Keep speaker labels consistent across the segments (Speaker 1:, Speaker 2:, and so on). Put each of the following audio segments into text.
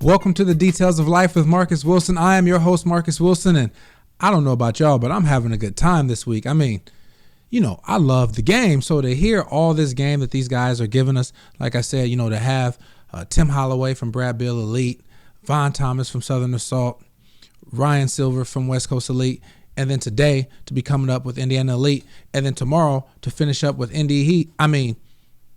Speaker 1: Welcome to the Details of Life with Marcus Wilson. I am your host, Marcus Wilson, and I don't know about y'all, but I'm having a good time this week. I mean, I love the game, so to hear all this game that these guys are giving us, like I said, to have Tim Holloway from Beal Elite, Von Thomas from Southern Assault, Ryan Silver from West Coast Elite, and then today to be coming up with Indiana Elite, and then tomorrow to finish up with Indy Heat. I mean,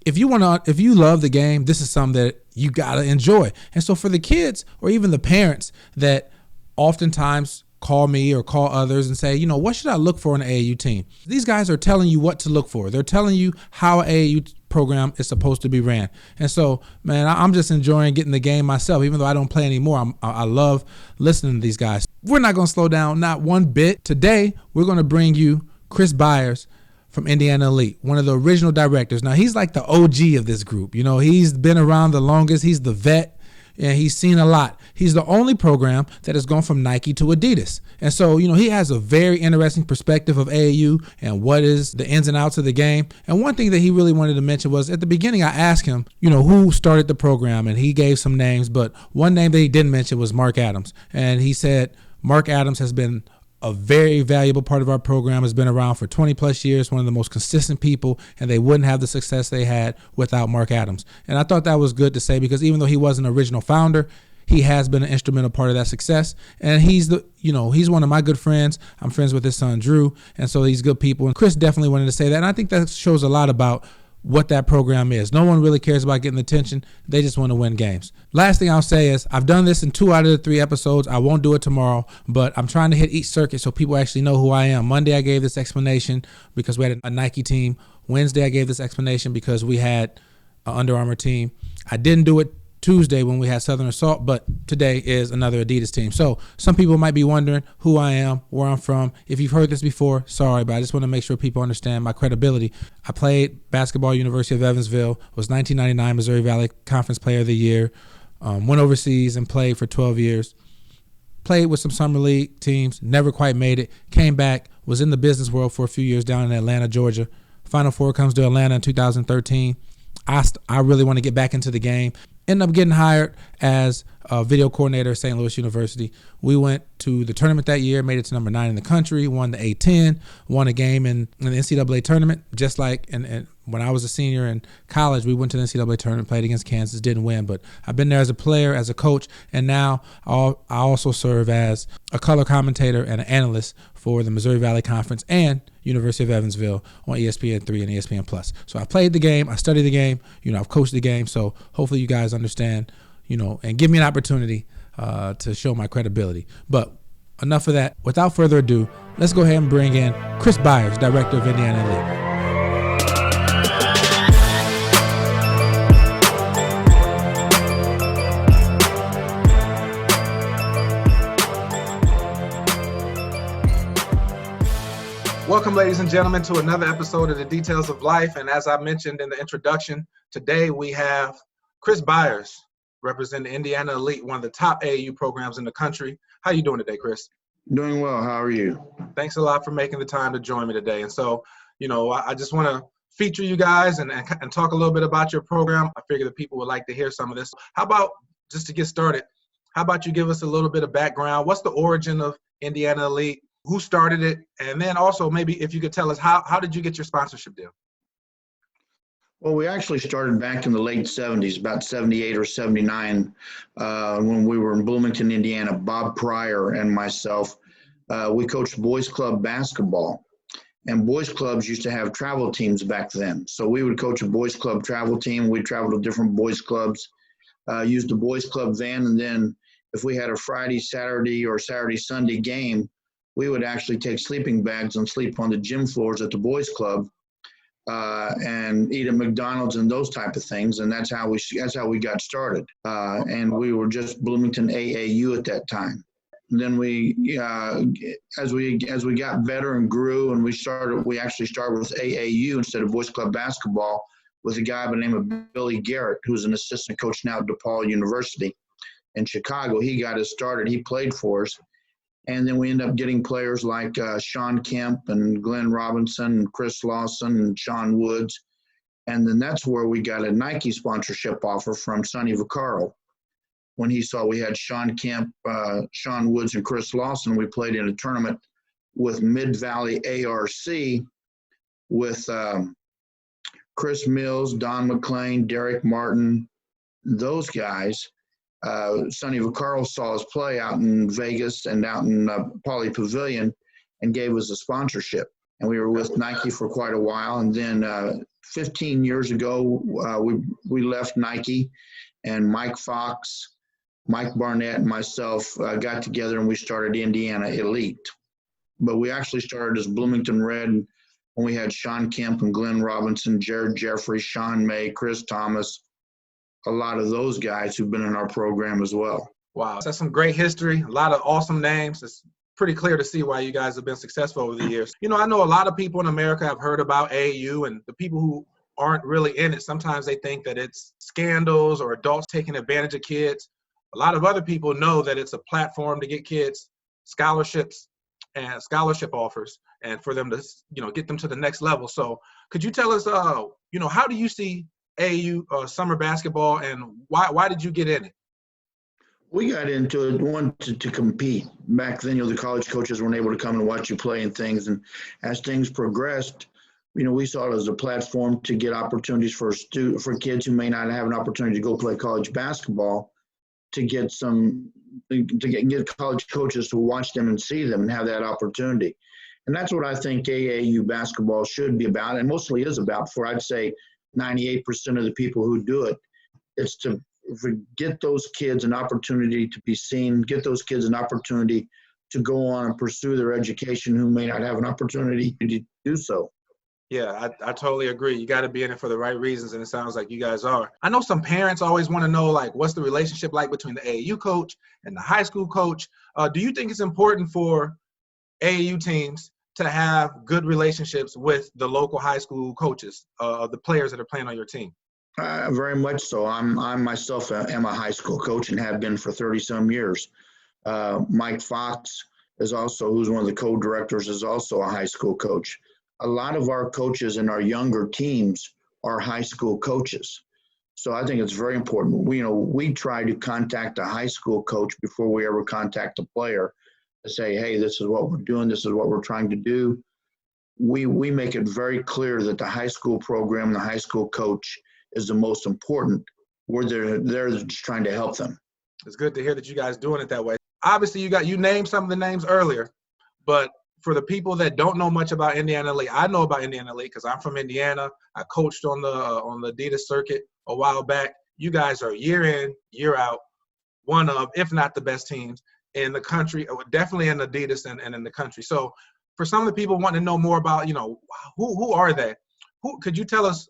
Speaker 1: if you love the game, this is something that you gotta enjoy. And so for the kids or even the parents that oftentimes call me or call others and say, what should I look for in an AAU team? These guys are telling you what to look for. They're telling you how an AAU program is supposed to be ran. And so, man, I'm just enjoying getting the game myself, even though I don't play anymore. I love listening to these guys. We're not going to slow down, not one bit. Today, we're going to bring you Criss Beyers from Indiana Elite, one of the original directors. Now, he's like the OG of this group. He's been around the longest. He's the vet, and he's seen a lot. He's the only program that has gone from Nike to Adidas. And so, he has a very interesting perspective of AAU and what is the ins and outs of the game. And one thing that he really wanted to mention was at the beginning, I asked him, who started the program, and he gave some names, but one name that he didn't mention was Mark Adams. And he said Mark Adams has been a very valuable part of our program, has been around for 20 plus years, one of the most consistent people, and they wouldn't have the success they had without Mark Adams. And I thought that was good to say because even though he wasn't an original founder, he has been an instrumental part of that success. And he's one of my good friends. I'm friends with his son, Drew. And so he's good people. And Criss definitely wanted to say that. And I think that shows a lot about what that program is. No one really cares about getting attention. They just want to win games. Last thing I'll say is I've done this in 2 out of the 3 episodes. I won't do it tomorrow, but I'm trying to hit each circuit so people actually know who I am. Monday, I gave this explanation because we had a Nike team. Wednesday, I gave this explanation because we had an Under Armour team. I didn't do it Tuesday when we had Southern Assault, but today is another Adidas team. So some people might be wondering who I am, where I'm from. If you've heard this before, sorry, but I just want to make sure people understand my credibility. I played basketball at University of Evansville, was 1999 Missouri Valley Conference Player of the Year, went overseas and played for 12 years. Played with some summer league teams, never quite made it, came back, was in the business world for a few years down in Atlanta, Georgia. Final Four comes to Atlanta in 2013. I really want to get back into the game. Ended up getting hired as a video coordinator at St. Louis University. We went to the tournament that year, made it to number 9 in the country, won the A10, won a game in the NCAA tournament, just like and when I was a senior in college, we went to the NCAA tournament, played against Kansas, didn't win. But I've been there as a player, as a coach, and now I also serve as a color commentator and an analyst for the Missouri Valley Conference and University of Evansville on ESPN3 and ESPN+. So I played the game, I studied the game, I've coached the game, so hopefully you guys understand, and give me an opportunity to show my credibility. But enough of that. Without further ado, let's go ahead and bring in Criss Beyers, Director of Indiana Elite. Welcome, ladies and gentlemen, to another episode of the Details of Life. And as I mentioned in the introduction, today we have Criss Beyers representing Indiana Elite, one of the top AAU programs in the country. How you doing today, Criss?
Speaker 2: Doing well. How are you?
Speaker 1: Thanks a lot for making the time to join me today. And so, I just want to feature you guys and talk a little bit about your program. I figure that people would like to hear some of this. How about, just to get started, how about you give us a little bit of background? What's the origin of Indiana Elite? Who started it? And then also maybe if you could tell us how did you get your sponsorship deal?
Speaker 2: Well, we actually started back in the late 70s, about 78 or 79, when we were in Bloomington, Indiana. Bob Pryor and myself, we coached boys club basketball. And boys clubs used to have travel teams back then. So we would coach a boys club travel team. We'd travel to different boys clubs, use the boys club van. And then if we had a Friday, Saturday, or Saturday, Sunday game, we would actually take sleeping bags and sleep on the gym floors at the boys club and eat at McDonald's and those type of things. And that's how we got started. And we were just Bloomington AAU at that time. And then as we got better and grew, and we actually started with AAU instead of boys club basketball with a guy by the name of Billy Garrett, who's an assistant coach now at DePaul University in Chicago. He got us started. He played for us. And then we ended up getting players like Sean Kemp and Glenn Robinson and Chris Lawson and Sean Woods. And then that's where we got a Nike sponsorship offer from Sonny Vaccaro. when he saw we had Sean Kemp, Sean Woods, and Chris Lawson. We played in a tournament with Mid-Valley ARC with Chris Mills, Don McClain, Derek Martin, those guys. Sonny Vaccaro saw us play out in Vegas and out in Poly Pavilion and gave us a sponsorship. And we were with Nike for quite a while. And then 15 years ago, we left Nike, and Mike Fox, Mike Barnett, and myself got together and we started Indiana Elite. But we actually started as Bloomington Red when we had Sean Kemp and Glenn Robinson, Jared Jeffrey, Sean May, Chris Thomas, a lot of those guys who've been in our program as well.
Speaker 1: Wow, that's some great history, a lot of awesome names. It's pretty clear to see why you guys have been successful over the years. You know, I know a lot of people in America have heard about AAU, and the people who aren't really in it, sometimes they think that it's scandals or adults taking advantage of kids. A lot of other people know that it's a platform to get kids scholarships and scholarship offers and for them to, you know, get them to the next level. So could you tell us, you know, how do you see AAU summer basketball, and why did you get in it?
Speaker 2: We got into it, one, to compete. Back then, you know, the college coaches weren't able to come and watch you play and things. And as things progressed, you know, we saw it as a platform to get opportunities for kids who may not have an opportunity to go play college basketball, to get college coaches to watch them and see them and have that opportunity. And that's what I think AAU basketball should be about, and mostly is about, for I'd say 98% of the people who do it. It's to get those kids an opportunity to be seen, get those kids an opportunity to go on and pursue their education who may not have an opportunity to do so.
Speaker 1: Yeah, I totally agree. You got to be in it for the right reasons, and it sounds like you guys are. I know some parents always want to know, like, what's the relationship like between the AAU coach and the high school coach? Do you think it's important for AAU teams to have good relationships with the local high school coaches, the players that are playing on your team?
Speaker 2: Very much so. I myself am a high school coach and have been for 30-some years. Mike Fox is also, who's one of the co-directors, is also a high school coach. A lot of our coaches in our younger teams are high school coaches. So I think it's very important. We try to contact a high school coach before we ever contact a player to say, hey, this is what we're doing. This is what we're trying to do. We make it very clear that the high school program and the high school coach is the most important. They're just trying to help them.
Speaker 1: It's good to hear that you guys doing it that way. Obviously, you named some of the names earlier, but for the people that don't know much about Indiana Elite, I know about Indiana Elite because I'm from Indiana. I coached on the Adidas circuit a while back. You guys are year in, year out, one of, if not the best teams in the country, or definitely in Adidas and in the country. So for some of the people wanting to know more about, who are they? Could you tell us,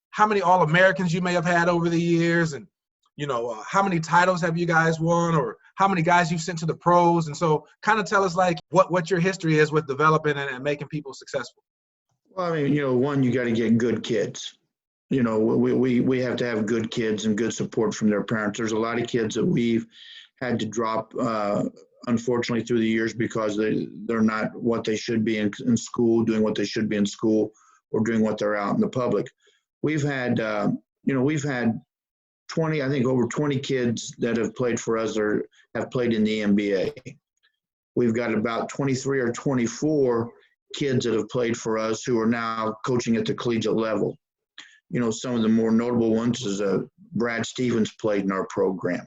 Speaker 1: how many All-Americans you may have had over the years, and how many titles have you guys won, or how many guys you've sent to the pros? And so kind of tell us like what your history is with developing and making people successful.
Speaker 2: Well, I mean, one, you got to get good kids. We have to have good kids and good support from their parents. There's a lot of kids that we've had to drop, unfortunately, through the years because they're not what they should be in school, doing what they should be in school, or doing what they're out in the public. We've had, we've had 20, I think over 20 kids that have played for us or have played in the NBA. We've got about 23 or 24 kids that have played for us who are now coaching at the collegiate level. Some of the more notable ones is Brad Stevens played in our program.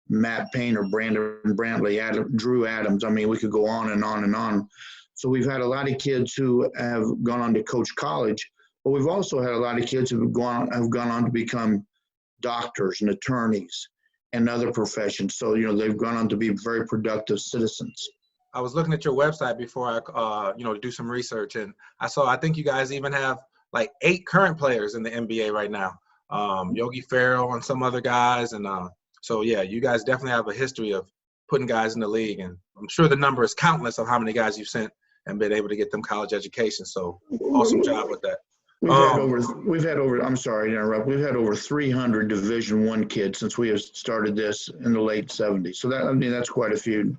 Speaker 2: Matt Painter, Brandon Brantley, Drew Adams. I mean, we could go on and on and on. So we've had a lot of kids who have gone on to coach college, but we've also had a lot of kids who have gone on to become doctors and attorneys and other professions. So, they've gone on to be very productive citizens.
Speaker 1: I was looking at your website before I, do some research, and I think you guys even have like 8 current players in the NBA right now. Yogi Ferrell and some other guys. And so, yeah, you guys definitely have a history of putting guys in the league. And I'm sure the number is countless of how many guys you've sent and been able to get them college education. So awesome job with that.
Speaker 2: We've had over, I'm sorry to interrupt, we've had over 300 Division I kids since we have started this in the late 70s. So that's quite a few.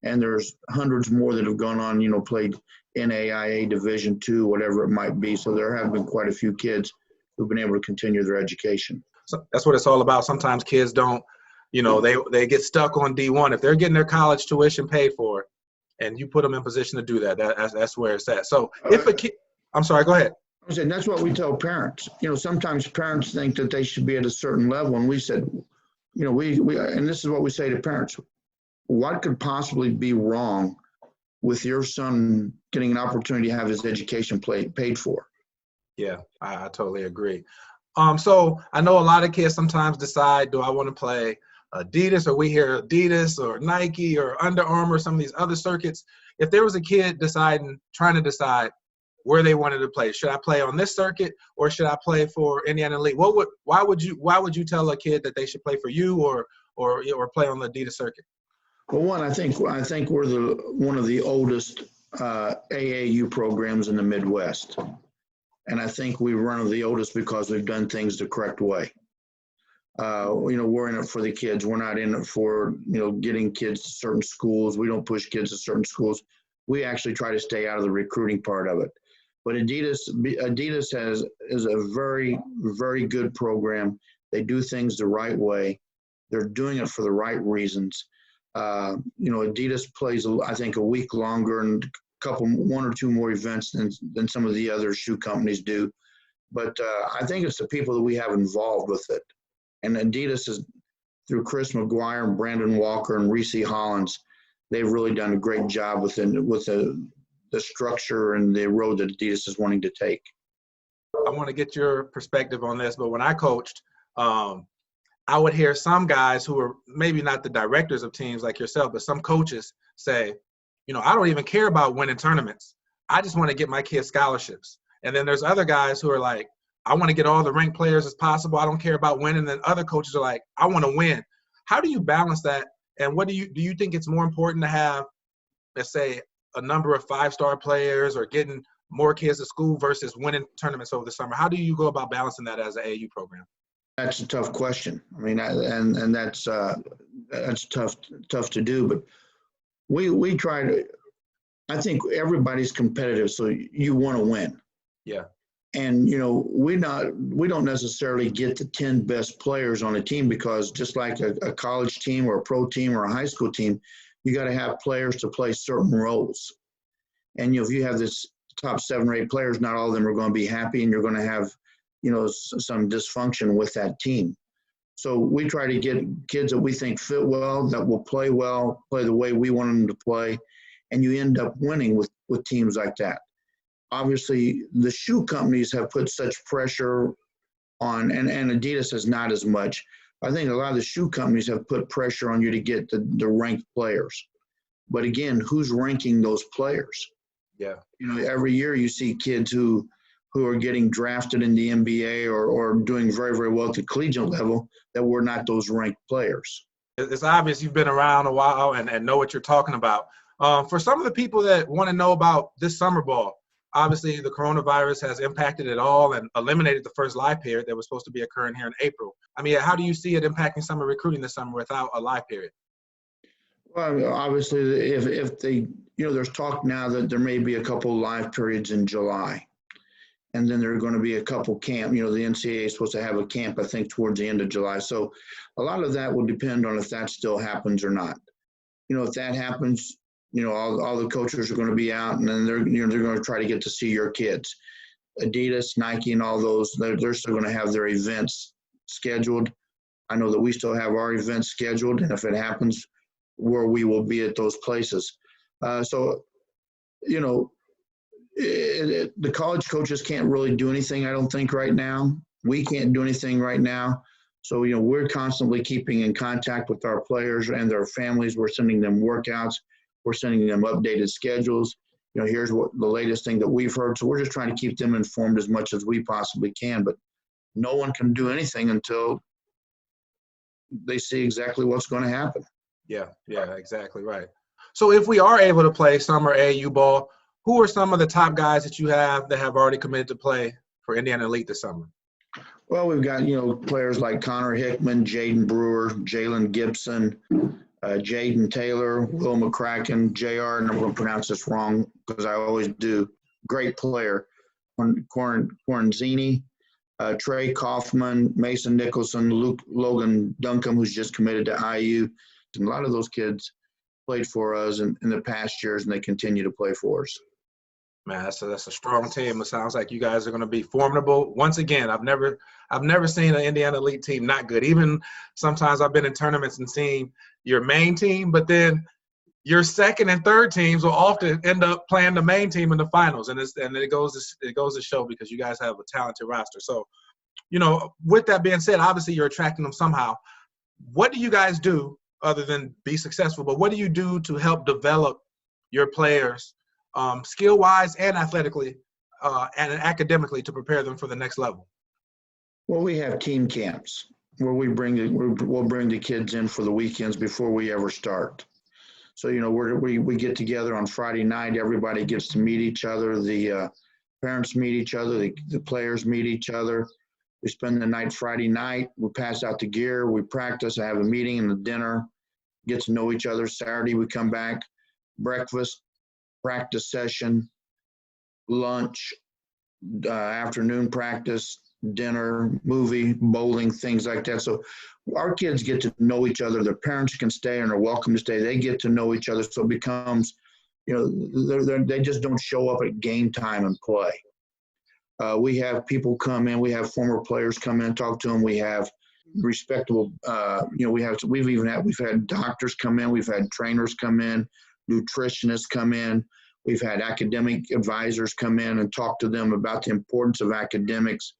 Speaker 2: And there's hundreds more that have gone on, played NAIA Division II, whatever it might be. So there have been quite a few kids who've been able to continue their education.
Speaker 1: So that's what it's all about. Sometimes kids don't
Speaker 3: they get stuck on D1. If they're getting their college tuition paid for, and you put them in position to do that, that's where it's at. So if a kid, I'm sorry, go ahead.
Speaker 2: I said that's what we tell parents. Sometimes parents think that they should be at a certain level, and we said, we and this is what we say to parents: what could possibly be wrong with your son getting an opportunity to have his education paid for?
Speaker 3: Yeah, I totally agree. So I know a lot of kids sometimes decide, do I want to play Adidas, or we hear Adidas or Nike or Under Armour, some of these other circuits. If there was a kid trying to decide where they wanted to play, should I play on this circuit or should I play for Indiana Elite? Why would you tell a kid that they should play for you or play on the Adidas circuit?
Speaker 2: Well, one, I think we're one of the oldest AAU programs in the Midwest. And I think we run of the oldest because we've done things the correct way. We're in it for the kids. We're not in it for, getting kids to certain schools. We don't push kids to certain schools. We actually try to stay out of the recruiting part of it. But Adidas is a very, very good program. They do things the right way. They're doing it for the right reasons. Adidas plays, I think, a week longer and one or two more events than some of the other shoe companies do. But I think it's the people that we have involved with it. And Adidas is, through Chris McGuire and Brandon Walker and Reese Hollins, they've really done a great job with the structure and the road that Adidas is wanting to take.
Speaker 3: I want to get your perspective on this, but when I coached, I would hear some guys who were maybe not the directors of teams like yourself, but some coaches say, I don't even care about winning tournaments. I just want to get my kids scholarships. And then there's other guys who are like, I want to get all the ranked players as possible. I don't care about winning. And then other coaches are like, I want to win. How do you balance that? And what do you think it's more important to have, let's say, a number of 5-star players or getting more kids to school versus winning tournaments over the summer? How do you go about balancing that as an AAU program?
Speaker 2: That's a tough question. I mean, and that's tough to do. But we try to. I think everybody's competitive, so you want to win.
Speaker 3: Yeah.
Speaker 2: And we don't necessarily get the 10 best players on a team, because just like a college team or a pro team or a high school team, you got to have players to play certain roles. And if you have this top 7 or 8 players, not all of them are going to be happy, and you're going to have some dysfunction with that team. So we try to get kids that we think fit well, that will play well, play the way we want them to play, and you end up winning with teams like that. Obviously, the shoe companies have put such pressure on, and Adidas has not as much. I think a lot of the shoe companies have put pressure on you to get the ranked players. But again, who's ranking those players?
Speaker 3: Yeah.
Speaker 2: Every year you see kids who are getting drafted in the NBA or doing very, very well at the collegiate level that were not those ranked players.
Speaker 3: It's obvious you've been around a while and know what you're talking about. For some of the people that want to know about this summer ball, obviously the coronavirus has impacted it all and eliminated the first live period that was supposed to be occurring here in April. I mean, how do you see it impacting summer recruiting this summer without a live period?
Speaker 2: Well, obviously, if they, there's talk now that there may be a couple live periods in July. And then there are going to be a couple camp. The NCAA is supposed to have a camp, I think, towards the end of July. So a lot of that will depend on if that still happens or not. If that happens, all the coaches are going to be out, and then they're going to try to get to see your kids. Adidas, Nike, and all those, they're still going to have their events scheduled. I know that we still have our events scheduled, and if it happens, where we will be at those places. The college coaches can't really do anything, I don't think, right now. We can't do anything right now. So, we're constantly keeping in contact with our players and their families. We're sending them workouts. We're sending them updated schedules. Here's what the latest thing that we've heard. So we're just trying to keep them informed as much as we possibly can. But no one can do anything until they see exactly what's going to happen.
Speaker 3: Yeah, exactly right. So if we are able to play summer AAU ball, who are some of the top guys that you have that have already committed to play for Indiana Elite this summer?
Speaker 2: Well, we've got, players like Connor Hickman, Jaden Brewer, Jalen Gibson, Jaden Taylor, Will McCracken, JR, and I'm going to pronounce this wrong because I always do, great player, Quaranzini, Trey Kaufman, Mason Nicholson, Logan Duncombe, who's just committed to IU. And a lot of those kids played for us in the past years, and they continue to play for us.
Speaker 3: Man, that's a strong team. It sounds like you guys are going to be formidable. Once again, I've never seen an Indiana Elite team not good. Even sometimes I've been in tournaments and seen your main team, but then your second and third teams will often end up playing the main team in the finals, and it goes to show because you guys have a talented roster. So, with that being said, obviously you're attracting them somehow. What do you guys do other than be successful? But what do you do to help develop your players? Skill-wise and athletically and academically to prepare them for the next level?
Speaker 2: Well, we have team camps where we'll bring the kids in for the weekends before we ever start. So, we get together on Friday night. Everybody gets to meet each other. The parents meet each other. The players meet each other. We spend the night Friday night. We pass out the gear. We practice. I have a meeting and a dinner. Get to know each other. Saturday, we come back, breakfast, practice session, lunch, afternoon practice, dinner, movie, bowling, things like that. So our kids get to know each other. Their parents can stay and are welcome to stay. They get to know each other. So it becomes, they just don't show up at game time and play. We have people come in. We have former players come in, talk to them. We have respectable, we've had doctors come in. We've had trainers come in, nutritionists come in. We've had academic advisors come in and talk to them about the importance of academics,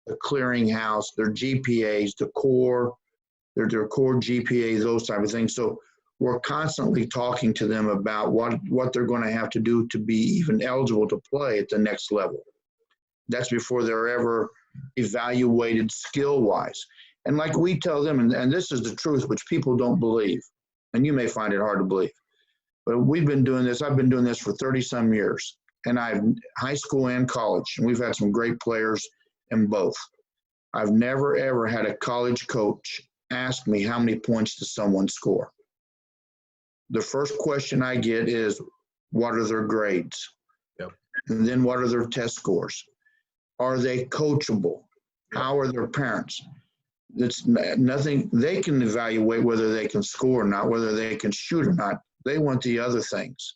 Speaker 2: the clearinghouse, their GPAs, the core, their core GPAs, those type of things. So we're constantly talking to them about what they're going to have to do to be even eligible to play at the next level. That's before they're ever evaluated skill-wise. And like we tell them, and this is the truth, which people don't believe, and you may find it hard to believe, but we've been doing this. I've been doing this for 30-some years, and I've high school and college, and we've had some great players in both. I've never, ever had a college coach ask me how many points does someone score. The first question I get is, what are their grades?
Speaker 3: Yep.
Speaker 2: And then what are their test scores? Are they coachable? How are their parents? It's nothing. They can evaluate whether they can score or not, whether they can shoot or not. They want the other things.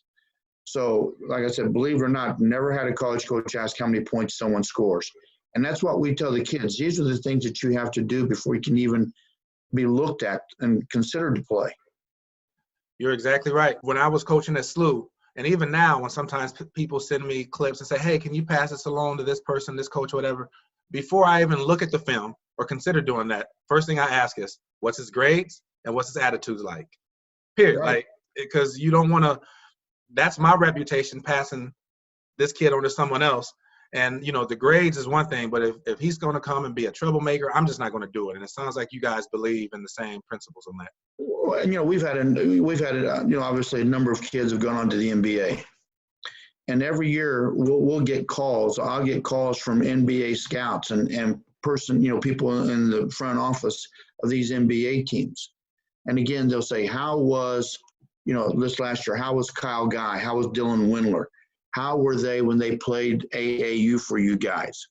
Speaker 2: So, like I said, believe it or not, never had a college coach ask how many points someone scores. And that's what we tell the kids. These are the things that you have to do before you can even be looked at and considered to play.
Speaker 3: You're exactly right. When I was coaching at SLU, and even now when sometimes people send me clips and say, hey, can you pass this along to this person, this coach, whatever, before I even look at the film or consider doing that, first thing I ask is, what's his grades and what's his attitudes like? Period.
Speaker 2: Right.
Speaker 3: Like, because you don't want to – that's my reputation, passing this kid on to someone else. And, the grades is one thing, but if he's going to come and be a troublemaker, I'm just not going to do it. And it sounds like you guys believe in the same principles on that.
Speaker 2: Well, and, we've had obviously a number of kids have gone on to the NBA. And every year we'll get calls. I'll get calls from NBA scouts and people in the front office of these NBA teams. And again, they'll say, how was, this last year, how was Kyle Guy? How was Dylan Windler? How were they when they played AAU for you guys?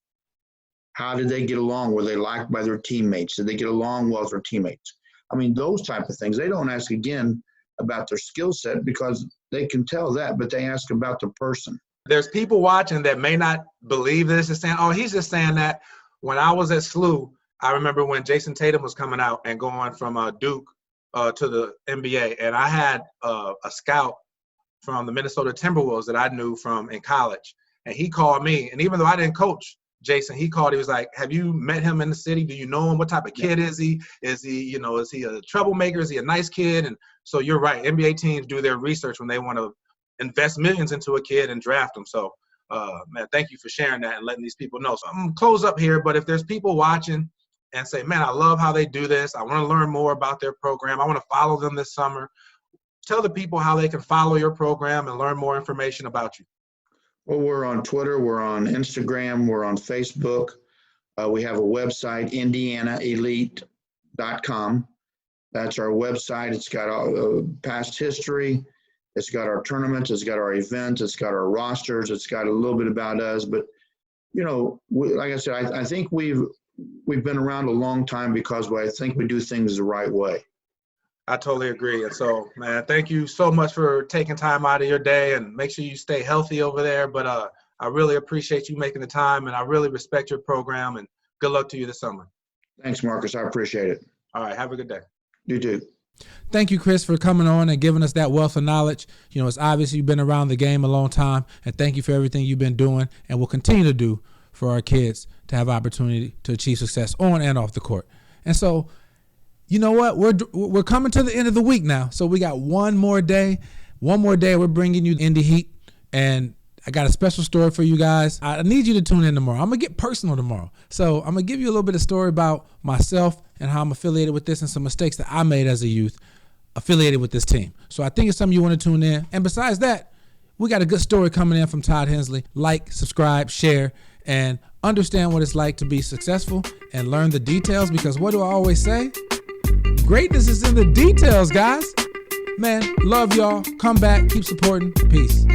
Speaker 2: How did they get along? Were they liked by their teammates? Did they get along well with their teammates? I mean, those type of things. They don't ask again about their skill set because they can tell that, but they ask about the person.
Speaker 3: There's people watching that may not believe this and saying, oh, he's just saying that. When I was at SLU, I remember when Jason Tatum was coming out and going from Duke to the NBA, and I had a scout from the Minnesota Timberwolves that I knew from in college, and he called me, and even though I didn't coach Jason, he called. He was like, have you met him in the city? Do you know him? What type of kid is he? Is he a troublemaker? Is he a nice kid? And so you're right. NBA teams do their research when they want to invest millions into a kid and draft them. So, man, thank you for sharing that and letting these people know. So I'm going to close up here, but if there's people watching and say, man, I love how they do this. I want to learn more about their program. I want to follow them this summer. Tell the people how they can follow your program and learn more information about you.
Speaker 2: Well, we're on Twitter, we're on Instagram, we're on Facebook. We have a website, IndianaElite.com. That's our website. It's got past history. It's got our tournaments. It's got our events. It's got our rosters. It's got a little bit about us. But, like I said, I think we've we've been around a long time because I think we do things the right way.
Speaker 3: I totally agree. And so, man, thank you so much for taking time out of your day, and make sure you stay healthy over there. But I really appreciate you making the time, and I really respect your program, and good luck to you this summer.
Speaker 2: Thanks, Marcus. I appreciate it.
Speaker 3: All right. Have a good day.
Speaker 2: You too.
Speaker 1: Thank you, Criss, for coming on and giving us that wealth of knowledge. You know, it's obvious you've been around the game a long time, and thank you for everything you've been doing and will continue to do for our kids to have opportunity to achieve success on and off the court. And so, you know what? We're coming to the end of the week now. So we got one more day. We're bringing you Indy Heat, and I got a special story for you guys. I need you to tune in tomorrow. I'm going to get personal tomorrow. So I'm going to give you a little bit of story about myself and how I'm affiliated with this and some mistakes that I made as a youth affiliated with this team. So I think it's something you want to tune in. And besides that, we got a good story coming in from Todd Hensley. Like, subscribe, share, and understand what it's like to be successful and learn the details, because what do I always say? Greatness is in the details, guys. Man, love y'all. Come back. Keep supporting. Peace.